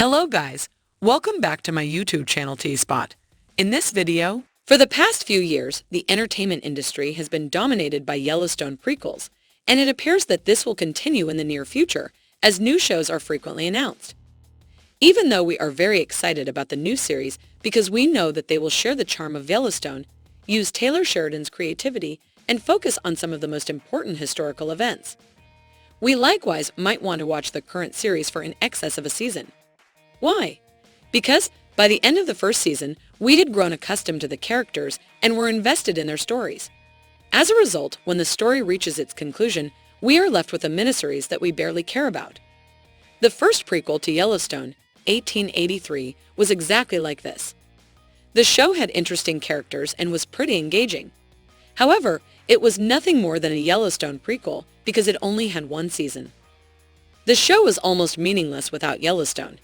Hello guys, welcome back to my YouTube channel T-Spot. In this video, for the past few years, the entertainment industry has been dominated by Yellowstone prequels, and it appears that this will continue in the near future, as new shows are frequently announced. Even though we are very excited about the new series because we know that they will share the charm of Yellowstone, use Taylor Sheridan's creativity, and focus on some of the most important historical events. We likewise might want to watch the current series for in excess of a season. Why? Because by the end of the first season, we had grown accustomed to the characters and were invested in their stories. As a result, when the story reaches its conclusion, we are left with a miniseries that we barely care about. The first prequel to Yellowstone, 1883, was exactly like this. The show had interesting characters and was pretty engaging. However, it was nothing more than a Yellowstone prequel because it only had one season. The show was almost meaningless without Yellowstone.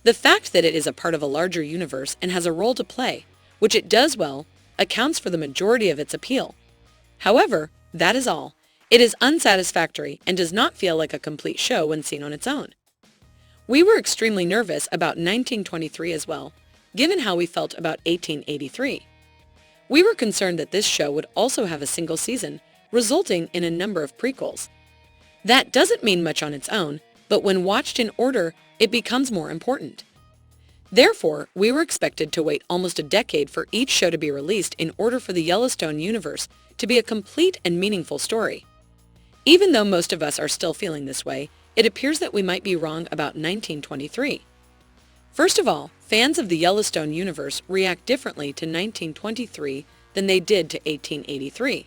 The fact that it is a part of a larger universe and has a role to play, which it does well, accounts for the majority of its appeal. However, that is all. It is unsatisfactory and does not feel like a complete show when seen on its own. We were extremely nervous about 1923 as well, given how we felt about 1883. We were concerned that this show would also have a single season, resulting in a number of prequels. That doesn't mean much on its own, but when watched in order, it becomes more important. Therefore, we were expected to wait almost a decade for each show to be released in order for the Yellowstone universe to be a complete and meaningful story. Even though most of us are still feeling this way, it appears that we might be wrong about 1923. First of all, fans of the Yellowstone universe react differently to 1923 than they did to 1883.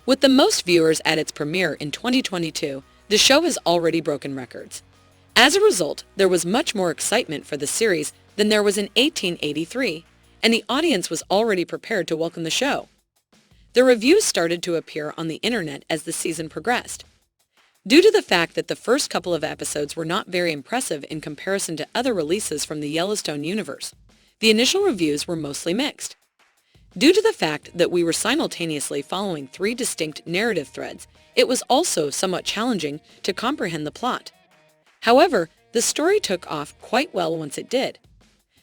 With the most viewers at its premiere in 2022, the show has already broken records. As a result, there was much more excitement for the series than there was in 1883, and the audience was already prepared to welcome the show. The reviews started to appear on the internet as the season progressed. Due to the fact that the first couple of episodes were not very impressive in comparison to other releases from the Yellowstone universe, the initial reviews were mostly mixed. Due to the fact that we were simultaneously following three distinct narrative threads, it was also somewhat challenging to comprehend the plot. However, the story took off quite well once it did.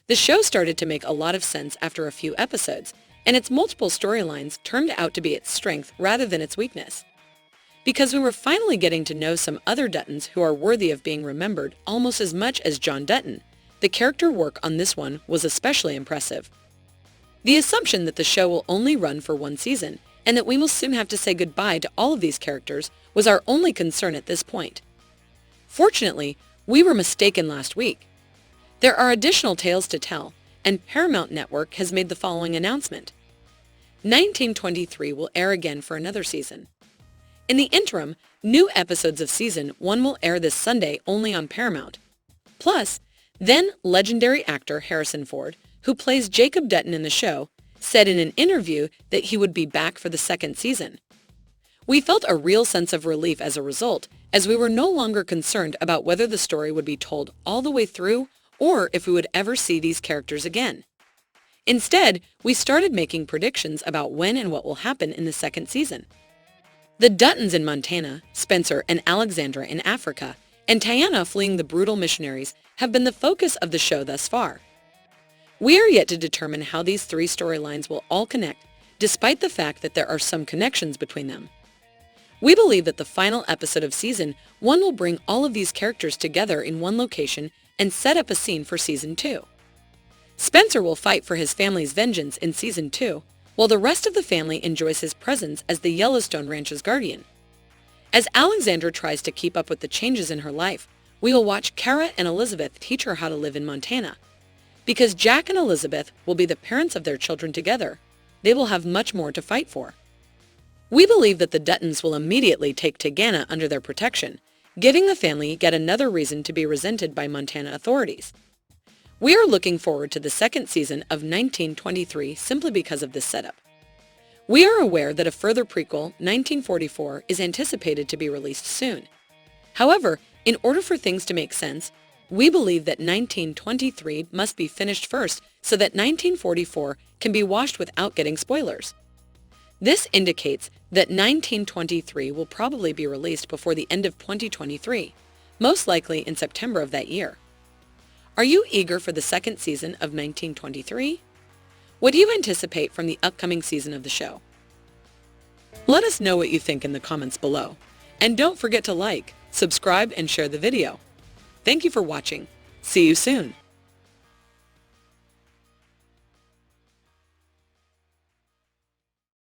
The show started to make a lot of sense after a few episodes, and its multiple storylines turned out to be its strength rather than its weakness. Because we were finally getting to know some other Duttons who are worthy of being remembered almost as much as John Dutton, the character work on this one was especially impressive. The assumption that the show will only run for one season and that we will soon have to say goodbye to all of these characters was our only concern at this point. Fortunately, we were mistaken last week. There are additional tales to tell, and Paramount Network has made the following announcement. 1923 will air again for another season. In the interim, new episodes of Season 1 will air this Sunday only on Paramount. Plus, then legendary actor Harrison Ford, who plays Jacob Dutton in the show, said in an interview that he would be back for the second season. We felt a real sense of relief as a result, as we were no longer concerned about whether the story would be told all the way through or if we would ever see these characters again. Instead, we started making predictions about when and what will happen in the second season. The Duttons in Montana, Spencer and Alexandra in Africa, and Tiana fleeing the brutal missionaries have been the focus of the show thus far. We are yet to determine how these three storylines will all connect, despite the fact that there are some connections between them. We believe that the final episode of Season 1 will bring all of these characters together in one location and set up a scene for Season 2. Spencer will fight for his family's vengeance in Season 2, while the rest of the family enjoys his presence as the Yellowstone Ranch's guardian. As Alexandra tries to keep up with the changes in her life, we will watch Kara and Elizabeth teach her how to live in Montana. Because Jack and Elizabeth will be the parents of their children together, they will have much more to fight for. We believe that the Duttons will immediately take Tagana under their protection, giving the family yet another reason to be resented by Montana authorities. We are looking forward to the second season of 1923 simply because of this setup. We are aware that a further prequel, 1944, is anticipated to be released soon. However, in order for things to make sense, we believe that 1923 must be finished first so that 1944 can be watched without getting spoilers. This indicates that 1923 will probably be released before the end of 2023, most likely in September of that year. Are you eager for the second season of 1923? What do you anticipate from the upcoming season of the show? Let us know what you think in the comments below. And don't forget to like, subscribe, and share the video. Thank you for watching. See you soon.